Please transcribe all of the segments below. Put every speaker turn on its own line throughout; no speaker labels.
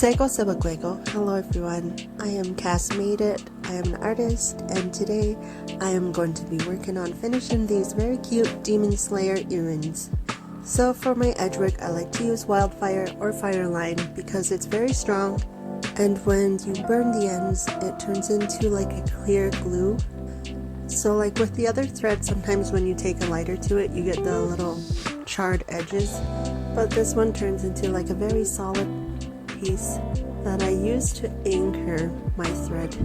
Sego Sebaguego. Hello everyone, I am CassMadeIt. I am an artist and today I am going to be working on finishing these very cute Demon Slayer earrings. So for my edge work I like to use wildfire or fireline because it's very strong, and when you burn the ends it turns into like a clear glue. So like with the other thread, sometimes when you take a lighter to it you get the little charred edges, but this one turns into like a very solid piece that I use to anchor my thread.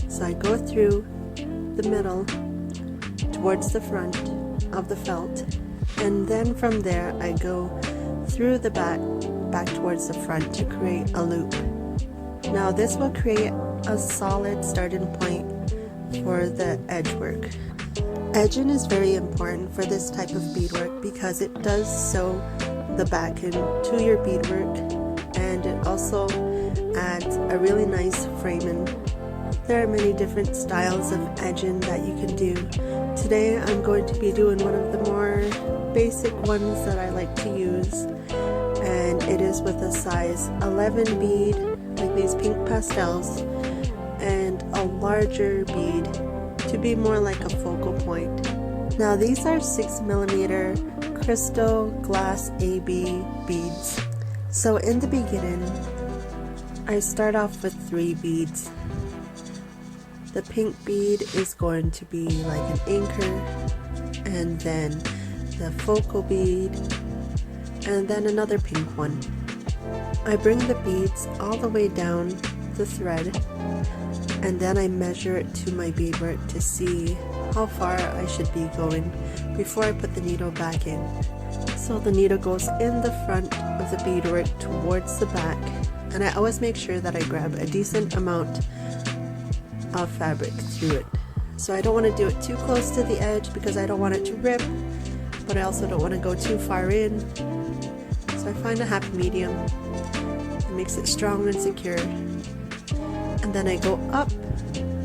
So I go through the middle towards the front of the felt, and then from there I go through the back towards the front to create a loop. Now this will create a solid starting point for the edge work. Edging is very important for this type of beadwork because it does sew the back into your beadwork, and it also adds a really nice framing. There are many different styles of edging that you can do. Today I'm going to be doing one of the more basic ones that I like to use, and it is with a size 11 bead, like these pink pastels, and a larger bead to be more like a focal point. Now these are 6mm crystal glass AB beads. So in the beginning, I start off with 3 beads. The pink bead is going to be like an anchor, and then the focal bead, and then another pink one. I bring the beads all the way down the thread, and then I measure it to my beadwork to see how far I should be going before I put the needle back in. So the needle goes in the front of the beadwork towards the back, and I always make sure that I grab a decent amount of fabric through it. So I don't want to do it too close to the edge because I don't want it to rip, but I also don't want to go too far in. So I find a happy medium. It makes it strong and secure. And then I go up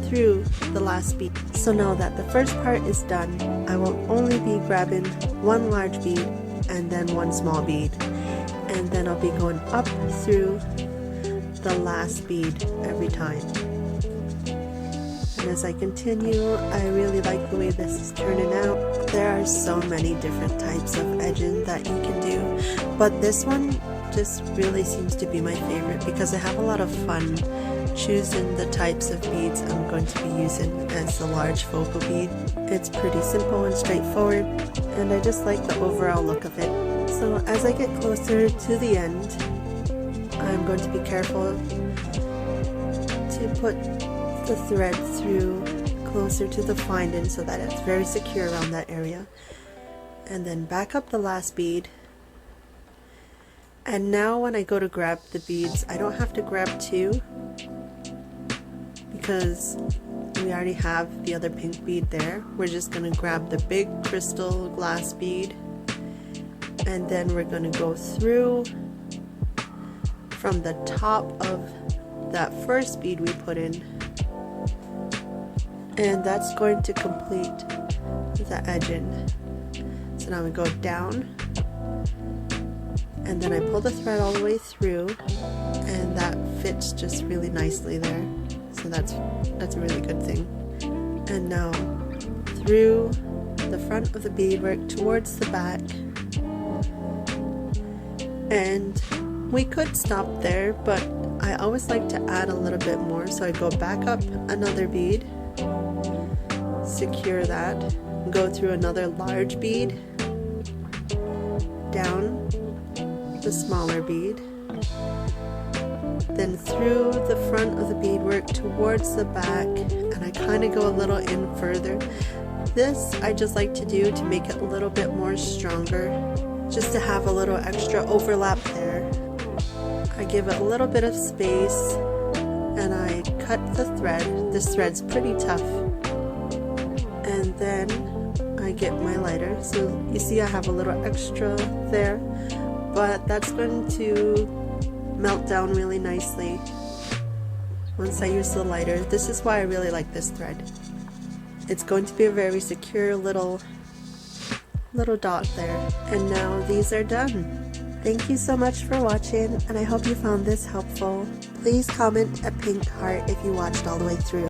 through the last bead. So now that the first part is done, I will only be grabbing one large bead and then one small bead, and then I'll be going up through the last bead every time. And as I continue, I really like the way this is turning out. There are so many different types of edging that you can do, but this one just really seems to be my favorite because I have a lot of fun choosing the types of beads I'm going to be using as the large focal bead. It's pretty simple and straightforward, and I just like the overall look of it. So as I get closer to the end, I'm going to be careful to put the thread through closer to the finding so that it's very secure around that area, and then back up the last bead. And now when I go to grab the beads, I don't have to grab 2 because we already have the other pink bead there. We're just going to grab the big crystal glass bead, and then we're going to go through from the top of that first bead we put in, and that's going to complete the edging. So now we go down, and then I pull the thread all the way through, and that fits just really nicely there. So that's a really good thing. And now through the front of the beadwork towards the back, and we could stop there, but I always like to add a little bit more. So I go back up another bead, secure that, go through another large bead, down the smaller bead, then through the front of the beadwork towards the back, and I kind of go a little in further. This I just like to do to make it a little bit more stronger, just to have a little extra overlap there. I give it a little bit of space, and I cut the thread. This thread's pretty tough, and then I get my lighter. So you see I have a little extra there, but that's going to melt down really nicely once I use the lighter. This is why I really like this thread. It's going to be a very secure little dot there. And now these are done. Thank you so much for watching, and I hope you found this helpful. Please comment a pink heart if you watched all the way through.